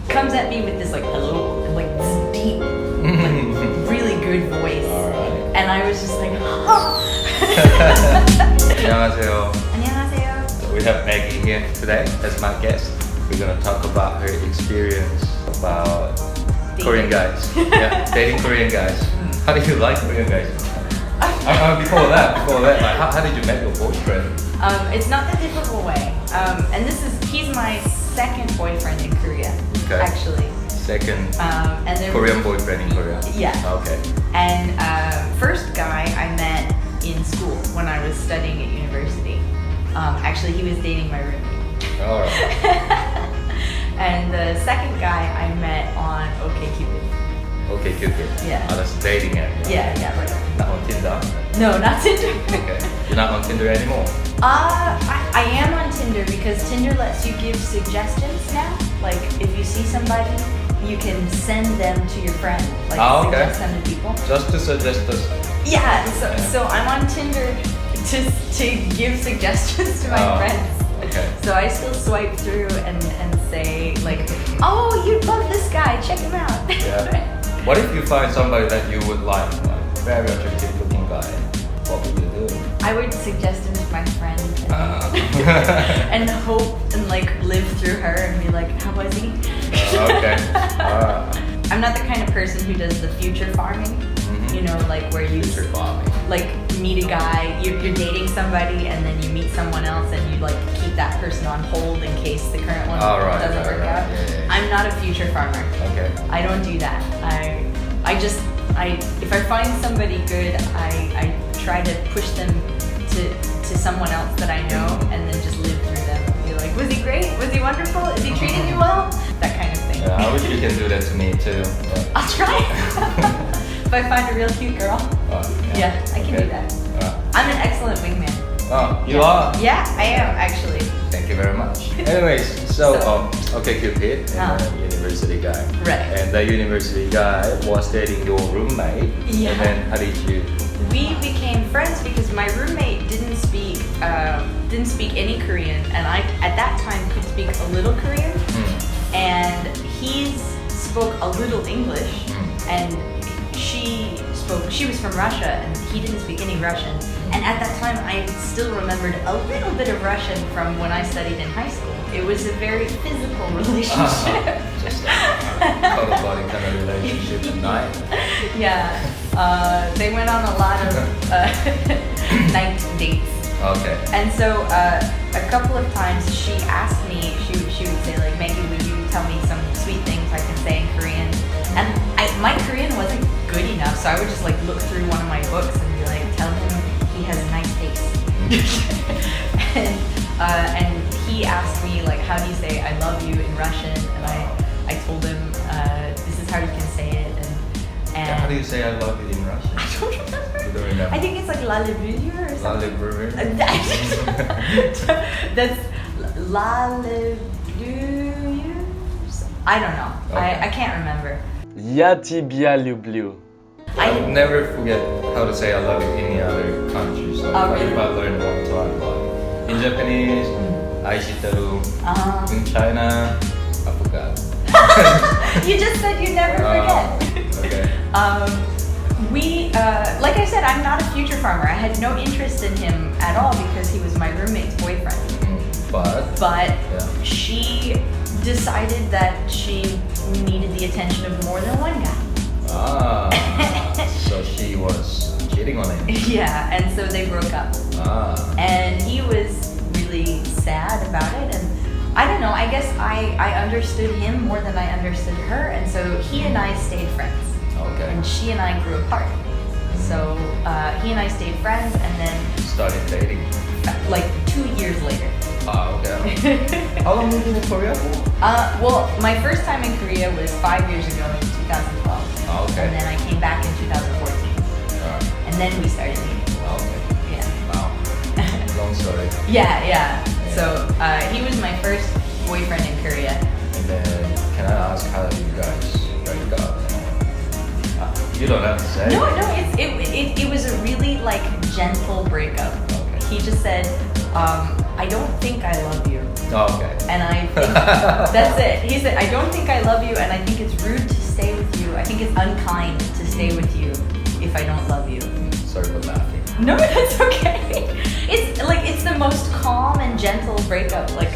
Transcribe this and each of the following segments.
comes at me with this like hello and like this deep, like really good voice. Alright. And I was just like, oh. 안녕하세요. 안녕하세요. So we have Maggie here today as my guest. We're gonna talk about her experience about Dating. Korean guys. Yeah, dating Korean guys. How do you like Korean guys? Before that, like, how did you meet your boyfriend? It's not the typical way. And he's my second boyfriend in Korea, Okay. actually. Second And then Korean boyfriend in Korea. Yeah. Okay. And first guy I met in school when I was studying at university. Actually, he was dating my roommate. All right. And the second guy I met on OkCupid. Okay, Cupid. Yeah. Oh, that's dating app. Yeah, right. Not on Tinder. No, not Tinder. Okay. You're not on Tinder anymore. I am on Tinder because Tinder lets you give suggestions now. Like if you see somebody, you can send them to your friend. Like Okay. suggest them to people. Just to suggest us. Yeah. So I'm on Tinder to give suggestions to my friends. Okay. So I still swipe through and say like, oh, you'd love this guy. Check him out. Yeah. What if you find somebody that you would like very attractive looking guy? What would you do? I would suggest him to my friend and hope and like live through her and be like, how was he? Okay. I'm not the kind of person who does the future farming. You know, like where you Future farming. like meet a guy, you're dating somebody, and then you meet someone else, and you like keep that person on hold in case the current one doesn't work out. Yeah. I'm not a future farmer. Okay. I don't do that. If I find somebody good, I try to push them to someone else that I know, and then just live through them. Be like, was he great? Was he wonderful? Is he treating you well? That kind of thing. Yeah, I wish you can do that to me too. I'll try. If I find a real cute girl, yeah, I can do that. I'm an excellent wingman. Oh, you are? Yeah, I am actually. Thank you very much. Anyways, so okay, Cupid, and a university guy. Right. And the university guy was dating your roommate. Yeah. And then how did you? We became friends because my roommate didn't speak any Korean, and I at that time could speak a little Korean, and he spoke a little English, and she was from Russia, and he didn't speak any Russian. And at that time, I still remembered a little bit of Russian from when I studied in high school. It was a very physical relationship. Just a total body kind of relationship at night. Yeah, they went on a lot of night dates. Okay. And so a couple of times she asked me, she would say like, Maggie, would you tell me some sweet things I can say in Korean? And my Korean wasn't good enough, so I would just like look through one of my books and be like, tell him he has a nice face. And he asked me like, how do you say I love you in Russian? And I told him this is how you can say it. And How do you say I love you in Russian? I don't remember. You don't remember? I think it's like la levuyu or something. That's la levuyu. I don't know. Okay. I can't remember. Я тебя люблю. I would never forget how to say I love you in any other country. So Really? if I learned one time, like in Japanese, aishiteru. In China, I forgot. You just said you never forget. Okay. Like I said, I'm not a future farmer. I had no interest in him at all because he was my roommate's boyfriend. But she decided that she needed the attention of more than one guy. So she was cheating on him. Yeah, and so they broke up. And he was really sad about it, and I don't know, I guess I understood him more than I understood her, and so he and I stayed friends. Okay. And she and I grew apart. So he and I stayed friends, and then Started dating. like 2 years later. Okay. How long were you in Korea for? Well, my first time in Korea was 5 years ago in 2012. Okay. And then I came back in 2014. And then we started dating. Okay. Yeah. Wow. Long story. Yeah. So he was my first boyfriend in Korea. And then, can I ask how you guys break up? You don't have to say. No, it was a really like gentle breakup. Okay. He just said, I don't think I love you. Oh, okay. And I think that's it. He said, I don't think I love you, and I think it's rude to stay with you. I think it's unkind to stay with you if I don't love you. Sorry for laughing. No, that's okay. It's like it's the most calm and gentle breakup like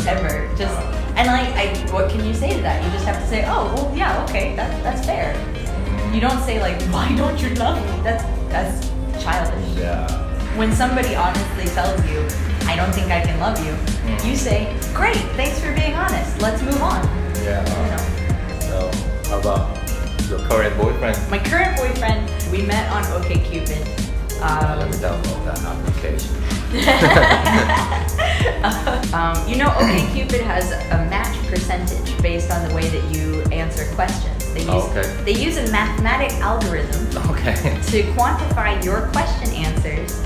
ever. Just and I what can you say to that? You just have to say, oh well, yeah, okay, that's fair. You don't say like, why don't you love me? That's childish. Yeah. When somebody honestly tells you, I don't think I can love you, you say, great, thanks for being honest. Let's move on. Yeah. You know? So, how about your current boyfriend? My current boyfriend, we met on OkCupid. Let me download that application. You know, OkCupid has a match percentage based on the way that you answer questions. They use a mathematic algorithm to quantify your question answers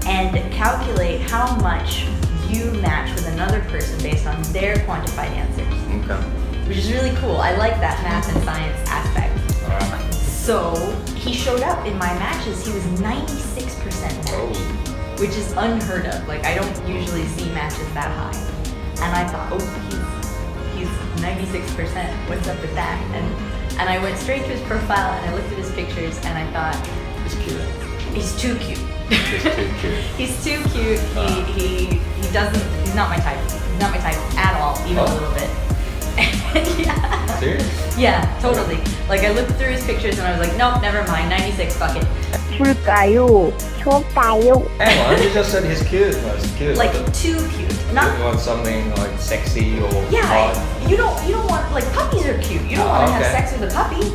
and calculate how much you match with another person based on their quantified answers. Which is really cool. I like that math and science aspect. Alright. So he showed up in my matches. He was 96% match, which is unheard of. Like I don't usually see matches that high. And I thought, he's 96%. What's up with that? And I went straight to his profile and I looked at his pictures and I thought, He's cute. he's too cute. He's too cute. He's too cute. He's not my type. He's not my type at all, even a little bit. Yeah. Serious? Yeah, totally. Like I looked through his pictures and I was like, nope, never mind, 96, fuck it. 줄까요? 줄까요? Hang on, you just said he's cute. No, he's cute. Like too cute. You want something like sexy or hot? You don't want like puppies are cute. You don't want to have sex with a puppy.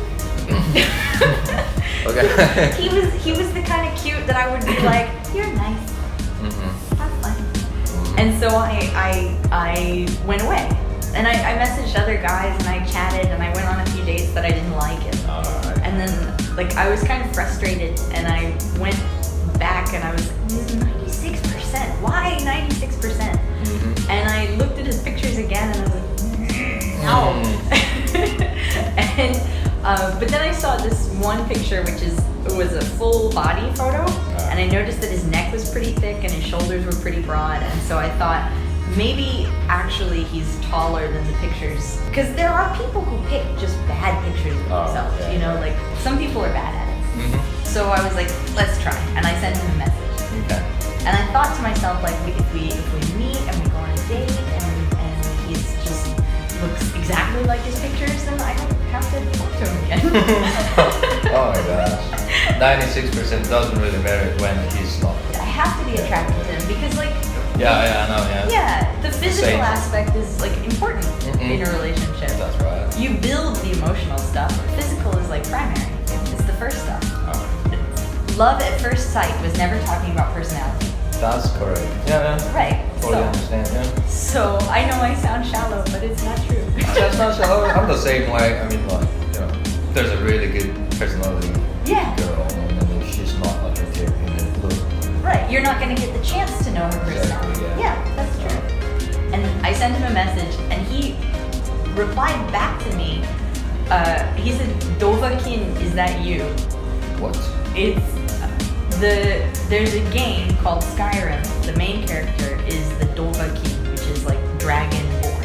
Okay. he was the kind of cute that I would be like, you're nice. Have fun. And so I went away. And I messaged other guys and I chatted and I went on a few dates that I didn't like and then like I was kind of frustrated and I went back and I was like, 96%. Why 96%? And I looked at his pictures again and I was like, no. And but then I saw this one picture which was a full body photo and I noticed that his neck was pretty thick and his shoulders were pretty broad and so I thought maybe actually he's taller than the pictures because there are people who pick just bad pictures of themselves, you know, like some people are bad at it. So I was like, let's try, and I sent him a message. And I thought to myself, like, if we meet and we go on a date and he's just looks exactly like his pictures, then I don't have to talk to him again. Oh my gosh. 96% doesn't really matter when he's not. I have to be attracted to him because like Yeah, I know, yeah. Yeah, the physical Same. aspect is like important in a relationship. That's right. You build the emotional stuff. Physical is like primary. It's the first stuff. Love at first sight was never talking about personality. That's correct. Yeah. Right. Totally understand, yeah. So I know I sound shallow, but it's not true. That's not shallow. I'm the same way. I mean, like, you know, there's a really good personality girl, and then if she's not attractive, Right, you're not going to get the chance to know her personality. Exactly, Yeah, that's true. And I sent him a message, and he replied back to me. He said, "Dovakin, is that you?" What? There's a game called Skyrim. The main character is the Dovakin, which is like dragonborn.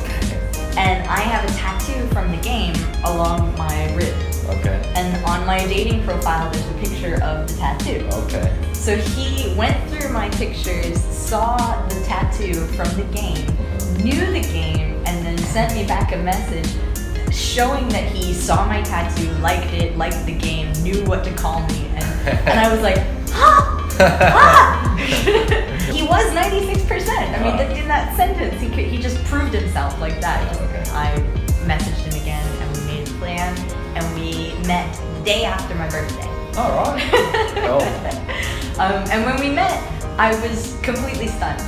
Okay. And I have a tattoo from the game along my rib. Okay. And on my dating profile, there's a picture of the tattoo. Okay. So he went through my pictures, saw the tattoo from the game, knew the game, and then sent me back a message showing that he saw my tattoo, liked it, liked the game, knew what to call me, and I was like, He was 96%. I mean, in that sentence, he just proved himself like that. I messaged him again, and we made a plan, and we met the day after my birthday. All right. Oh. And when we met, I was completely stunned.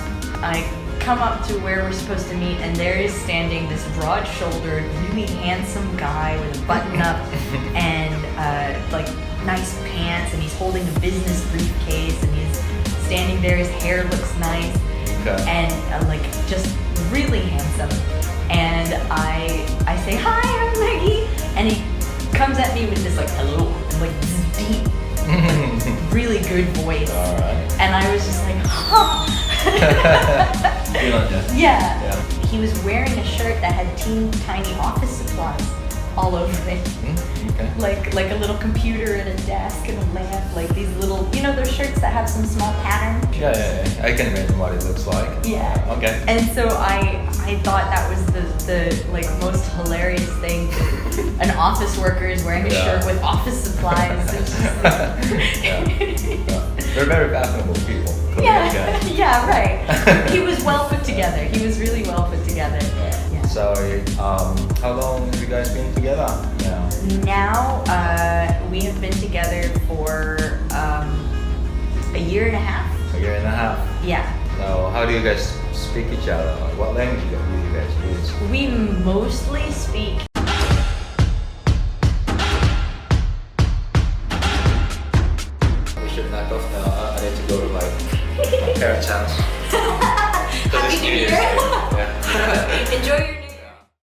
I come up to where we're supposed to meet, and there is standing this broad-shouldered, really handsome guy with a button-up and like nice pants, and he's holding a business briefcase, and he's standing there. His hair looks nice, and like just really handsome. And I say, "Hi, I'm Maggie," and he comes at me with this like hello, and like this deep, really good voice. All right. And I was just like, huh. Yeah. he was wearing a shirt that had teeny tiny office supplies all over it. Okay. Like a little computer and a desk and a lamp, like these little, you know those shirts that have some small pattern? Yeah. I can imagine what it looks like. Yeah. Okay. And so I thought that was the like most hilarious thing. An office worker is wearing a Yeah. shirt with office supplies. It's just like They're very fashionable people. Korean guys. yeah, right. He was well put together. He was really well put together. Yeah. So, how long have you guys been together now? Now we have been together for a year and a half. A year and a half. Yeah. So, how do you guys speak each other? What language do you guys use? We mostly speak